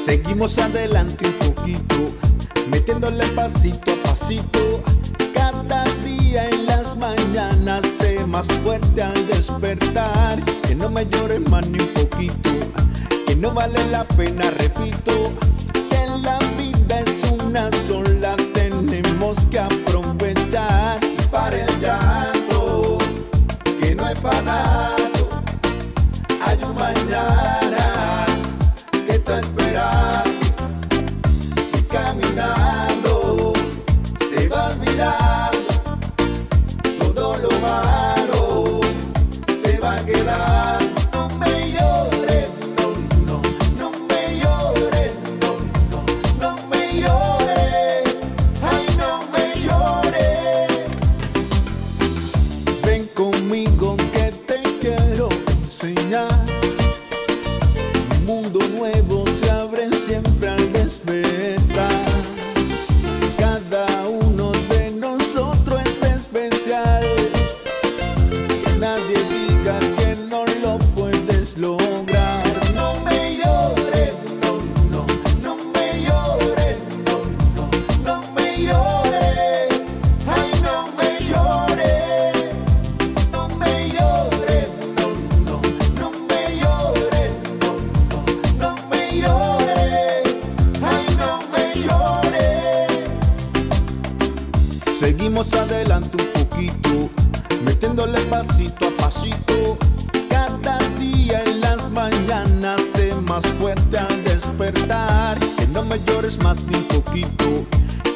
Seguimos adelante un poquito, metiéndole pasito a pasito. Cada día en las mañanas sé más fuerte al despertar. Que no me llores más ni un poquito, que no vale la pena, repito. Que la vida es una sola, tenemos que aprovechar. Para el llanto, que no es para nada. Hay un mañana que está esperando y caminando se va a olvidar todo lo malo, se va a quedar. No me llores, no, no, no me llores, no, no, no me llores, ay no me llores. Ven conmigo que te quiero enseñar. Un mundo nuevo se abre siempre al despertar. Cada uno de nosotros es especial. Que nadie diga que no lo puedes lograr. No me llores, no, no, no me llores, no, no, no me llores, ay no me llores, no me llores, no, no, no me llores, no, no, no me llores, ay no me llores. Seguimos adelante un poquito, metiéndole pasito a pasito. Cada día en las mañanas sé más fuerte al despertar. Que no me llores más ni un poquito,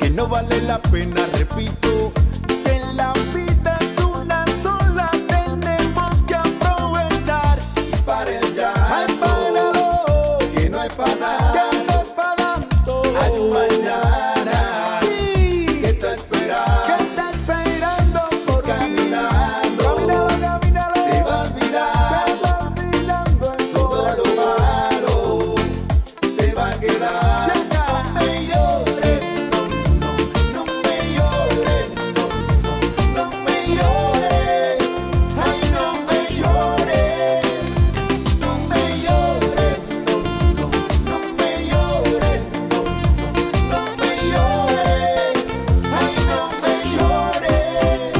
que no vale la pena, repito. Que la vida es una sola, tenemos que aprovechar. Para el llanto, que no es para nada, que no es para tanto. Hay un mañana, sí, que está esperando por ti. Caminando, caminando, se va olvidando todo lo malo, se va a quedar. No me llores, no, no, no me llores, no, no, no me llores, ay no me llores, no me llores, no, no, no me llores, no, no, no me llores, ay no me llores.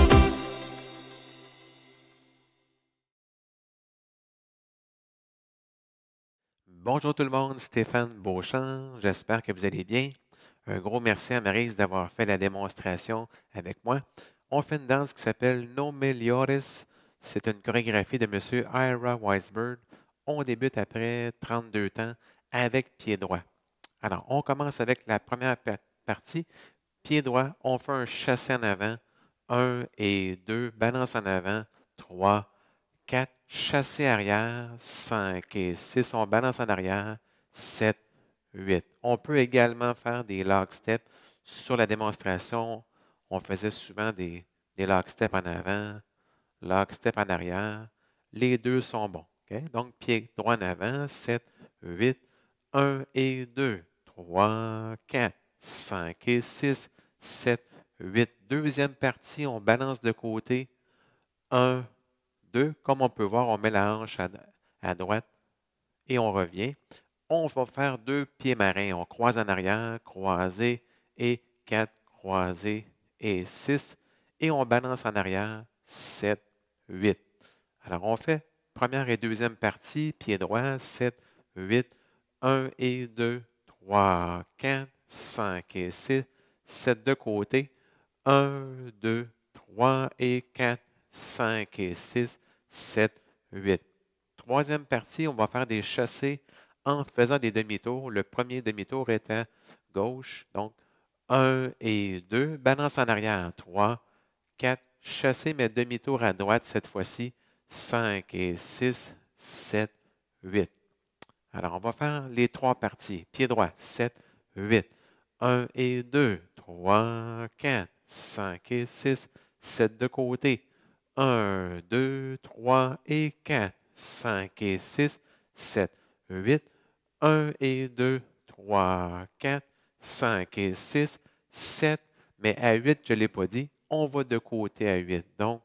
Bonjour tout le monde, Stéphane Beauchamp, j'espère que vous allez bien. Un gros merci à Maryse d'avoir fait la démonstration avec moi. On fait une danse qui s'appelle No Meliores. C'est une chorégraphie de M. Ira Weisberg. On débute après 32 temps avec pied droit. Alors, on commence avec la première partie. Pied droit, on fait un chassé en avant. 1 et 2, balance en avant. 3, 4, chassé arrière. 5 et 6, on balance en arrière. 7, 8. On peut également faire des log steps. Sur la démonstration, on faisait souvent des log steps en avant, log step en arrière. Les deux sont bons. Okay? Donc, pied droit en avant. 7, 8, 1 et 2, 3, 4, 5 et 6, 7, 8. Deuxième partie, on balance de côté. 1, 2. Comme on peut voir, on met la hanche à droite et on revient. On va faire 2 pieds marins. On croise en arrière, croisé et 4, croisé et 6. Et on balance en arrière, 7, 8. Alors, on fait première et deuxième partie, pied droit, 7, 8, 1 et 2, 3, 4, 5 et 6, 7 de côté, 1, 2, 3 et 4, 5 et 6, 7, 8. Troisième partie, on va faire des chassés en faisant des demi-tours. Le premier demi-tour est à gauche, donc 1 et 2, balance en arrière, 3, 4, chassé, mais demi-tour à droite cette fois-ci, 5 et 6, 7, 8. Alors, on va faire les trois parties. Pied droit, 7, 8, 1 et 2, 3, 4, 5 et 6, 7 de côté, 1, 2, 3 et 4, 5 et 6, 7, 8, 1 et 2, 3, 4, 5 et 6, 7, mais à 8, je ne l'ai pas dit, on va de côté à 8. Donc,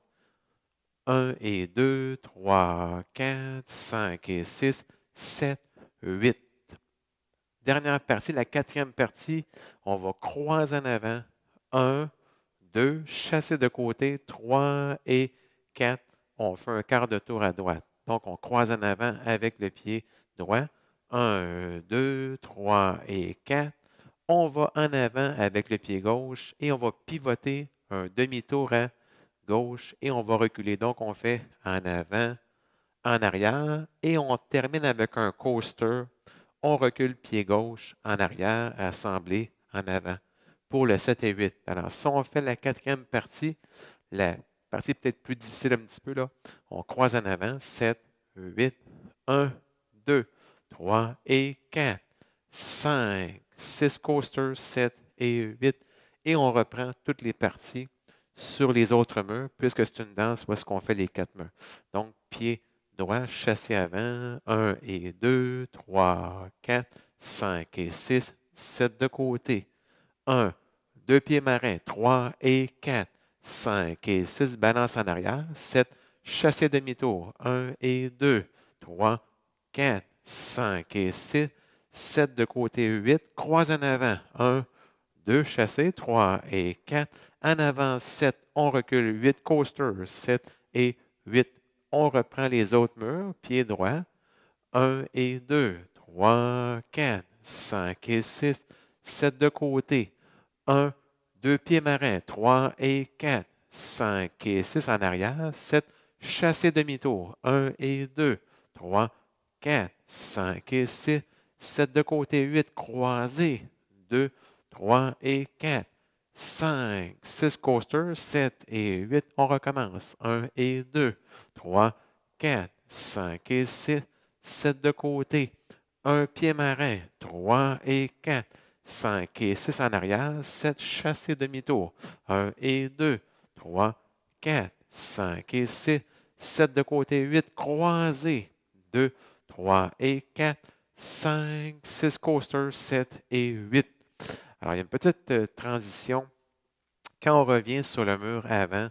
1 et 2, 3, 4, 5 et 6, 7, 8. Dernière partie, la quatrième partie, on va croiser en avant. 1, 2, chasser de côté, 3 et 4. On fait un quart de tour à droite. Donc, on croise en avant avec le pied droit. 1, 2, 3 et 4. On va en avant avec le pied gauche et on va pivoter un demi-tour à gauche et on va reculer. Donc, on fait en avant, en arrière et on termine avec un coaster. On recule pied gauche en arrière, assemblé en avant pour le 7 et 8. Alors, si on fait la quatrième partie, la partie peut-être plus difficile un petit peu, là, on croise en avant, 7, 8, 1, 2, 3 et 4, 5, 6 coasters, 7 et 8. Et on reprend toutes les parties sur les autres murs, puisque c'est une danse où est-ce qu'on fait les 4 murs. Donc, pied droit, chassé avant, 1 et 2, 3, 4, 5 et 6, 7 de côté. 1, 2 pieds marins, 3 et 4, 5 et 6, balance en arrière, 7, chassé demi-tour, 1 et 2, 3, 4, 5 et 6, 7 de côté, 8, croise en avant, 1, 2, chassé, 3 et 4, en avant, 7, on recule, 8, coaster, 7 et 8, on reprend les autres murs, pied droit, 1 et 2, 3, 4, 5 et 6, 7 de côté, 1, 2 pieds marins, 3 et 4, 5 et 6 en arrière, 7, chassé demi-tour, 1 et 2, 3, 4, 5 et 6, 7 de côté, 8, croisé, 2, 3 et 4, 5, 6 coasters, 7 et 8, on recommence, 1 et 2, 3, 4, 5 et 6, 7 de côté, 1 pied marin, 3 et 4, 5 et 6 en arrière, 7 chassé demi-tour, 1 et 2, 3, 4, 5 et 6, 7 de côté, 8 croisés, 2, 3 et 4, 5, 6 coasters, 7 et 8. Alors, il y a une petite transition. Quand on revient sur le mur avant,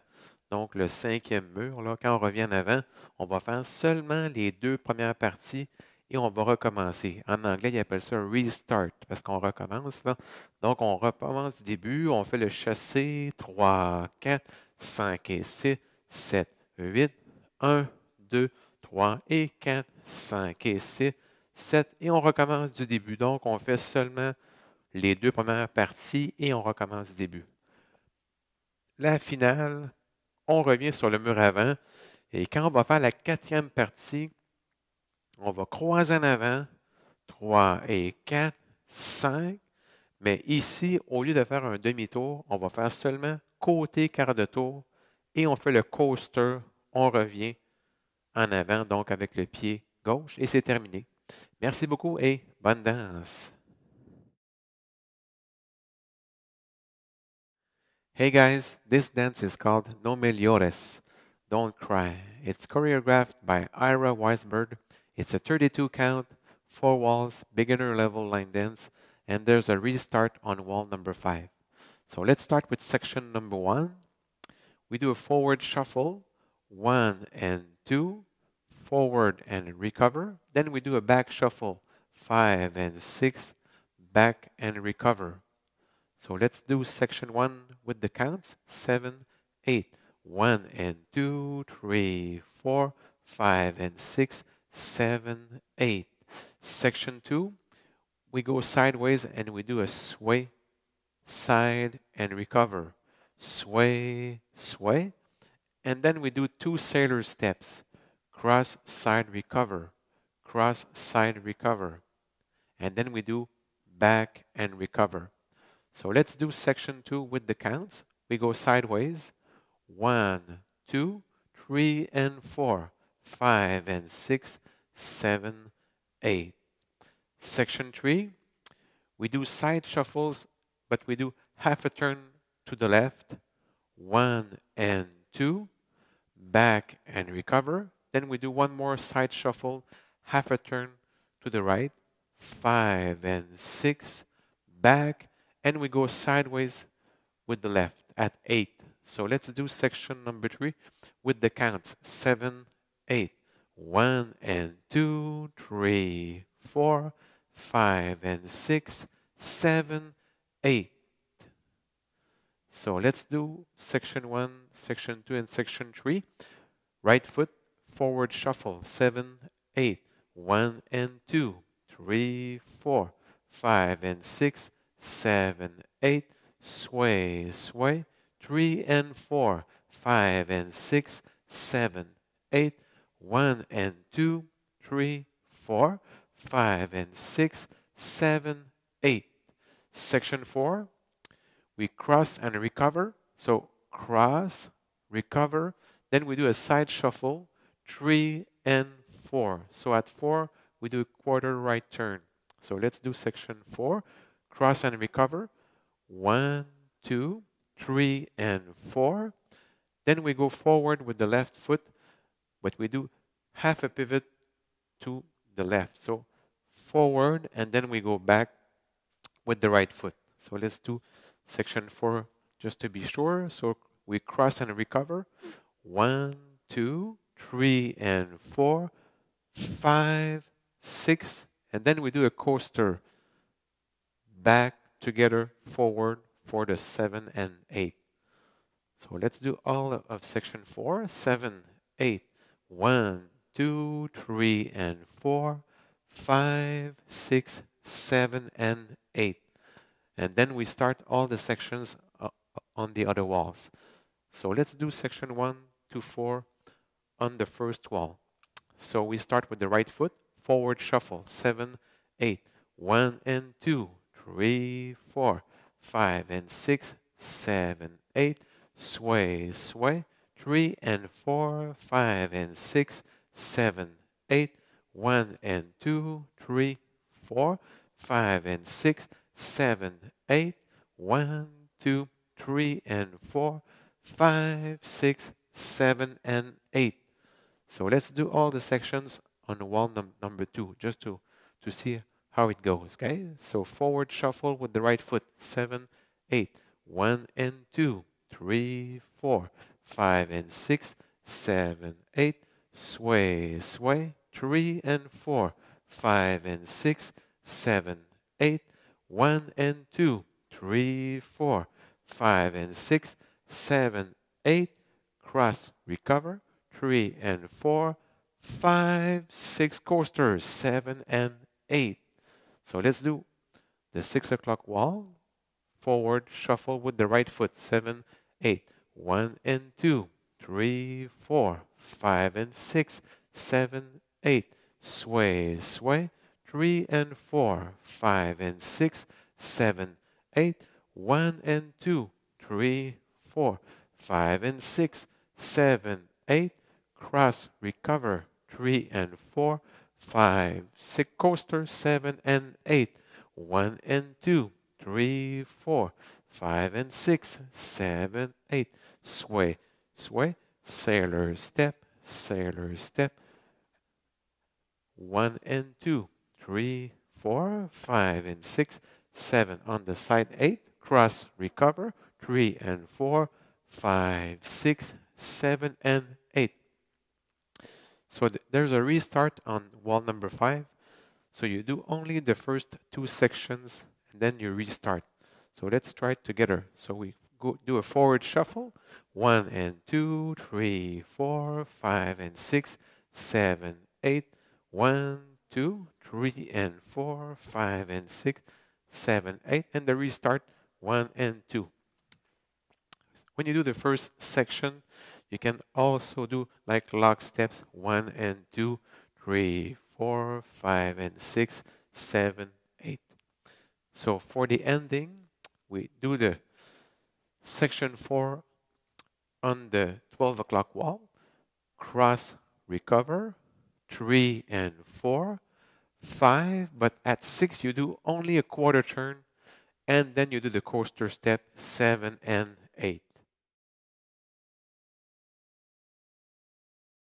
donc le cinquième mur, là, quand on revient en avant, on va faire seulement les 2 premières parties et on va recommencer. En anglais, ils appellent ça un restart parce qu'on recommence. Là. Donc, on recommence du début, on fait le chassé 3, 4, 5 et 6, 7, 8, 1, 2, 3 et 4, 5 et 6, 7 et on recommence du début. Donc, on fait seulement les 2 premières parties et on recommence du début. La finale, on revient sur le mur avant et quand on va faire la quatrième partie, on va croiser en avant, 3 et 4, 5, mais ici, au lieu de faire un demi-tour, on va faire seulement côté quart de tour et on fait le coaster, on revient en avant, donc avec le pied gauche et c'est terminé. Merci beaucoup et bonne danse. Hey guys, this dance is called No Me Llores, Don't Cry. It's choreographed by Ira Weisberg. It's a 32 count, 4 walls, beginner level line dance, and there's a restart on wall number 5. So let's start with section number 1. We do a forward shuffle, 1 and 2, forward and recover. Then we do a back shuffle, 5 and 6, back and recover. So let's do section 1 with the counts, 7, 8. 1 and 2, 3, 4, 5 and 6, 7, 8. Section 2, we go sideways and we do a sway, side and recover. Sway, sway. And then we do 2 sailor steps, cross, side, recover, cross, side, recover. And then we do back and recover. So let's do section 2 with the counts. We go sideways. 1, 2, 3, and 4, 5, and 6, 7, 8. Section 3, we do side shuffles, but we do half a turn to the left. 1 and 2, back and recover. Then we do one more side shuffle, half a turn to the right. 5 and 6, back, and we go sideways with the left at 8. So let's do section number 3 with the counts 7, 8. 1 and 2, 3, 4, 5 and 6, 7, 8. So let's do section 1, section 2, and section 3. Right foot, forward shuffle, 7, 8. 1 and 2, 3, 4, 5 and 6, 7, 8. Sway, sway, 3 and 4, 5 and 6, 7, 8. 1 and 2, 3, 4, 5 and 6, 7, 8. Section 4, we cross and recover. So cross, recover. Then we do a side shuffle, 3 and 4. So at 4, we do a quarter right turn. So let's do section 4. Cross and recover. 1, 2, 3, and 4. Then we go forward with the left foot, but we do half a pivot to the left. So forward, and then we go back with the right foot. So let's do section 4 just to be sure. So we cross and recover. 1, 2, 3, and 4, 5, 6, and then we do a coaster back together forward for the 7 and 8. So let's do all of section 4. 7, 8. 1, 2, 3, and 4, 5, 6, 7, and 8. And then we start all the sections on the other walls. So let's do section 1 to 4 on the first wall. So we start with the right foot, forward shuffle, 7, 8. 1 and 2, 3, 4, 5 and 6, 7, 8. Sway, sway, 3 and 4, 5 and 6, 7, 8. 1 and 2, 3, 4, 5 and 6, 7, 8. 1, 2, 3, and 4, 5, 6, 7, and 8. So let's do all the sections on wall number 2, just to see how it goes, okay? So forward shuffle with the right foot, 7, 8. 1 and 2, 3, 4, 5 and 6, 7, 8. Sway, sway, 3 and 4, 5 and 6, 7, 8. 1 and 2, 3, 4, 5 and 6, 7, 8. Cross, recover, 3 and 4, 5, 6 coasters, 7 and 8. So let's do the 6 o'clock wall. Forward shuffle with the right foot, 7, 8. 1 and 2, 3, 4, 5 and 6, 7, 8. Sway, sway, 3 and 4, 5 and 6, 7, 8. 1 and 2, 3, 4, 5 and 6, 7, 8. Cross, recover, 3 and 4, 5, 6 coaster, 7 and 8. 1 and 2, 3, 4, 5 and 6, 7, 8. Sway, sway, sailor step, sailor step. 1 and 2, 3, 4, 5 and 6, 7 on the side, 8. Cross, recover, 3 and 4, 5, 6, 7, and 8. So there's a restart on wall number 5. So you do only the first 2 sections and then you restart. So let's try it together. So we go do a forward shuffle. 1 and 2, 3, 4, 5 and 6, 7, 8. 1, 2, 3 and 4, 5 and 6, 7, 8. And the restart, 1 and 2. When you do the first section, you can also do like lock steps, 1 and 2, 3, 4, 5 and 6, 7, 8. So for the ending, we do the section 4 on the 12 o'clock wall, cross, recover, 3 and 4, 5, but at 6 you do only a quarter turn, and then you do the coaster step, 7 and 8.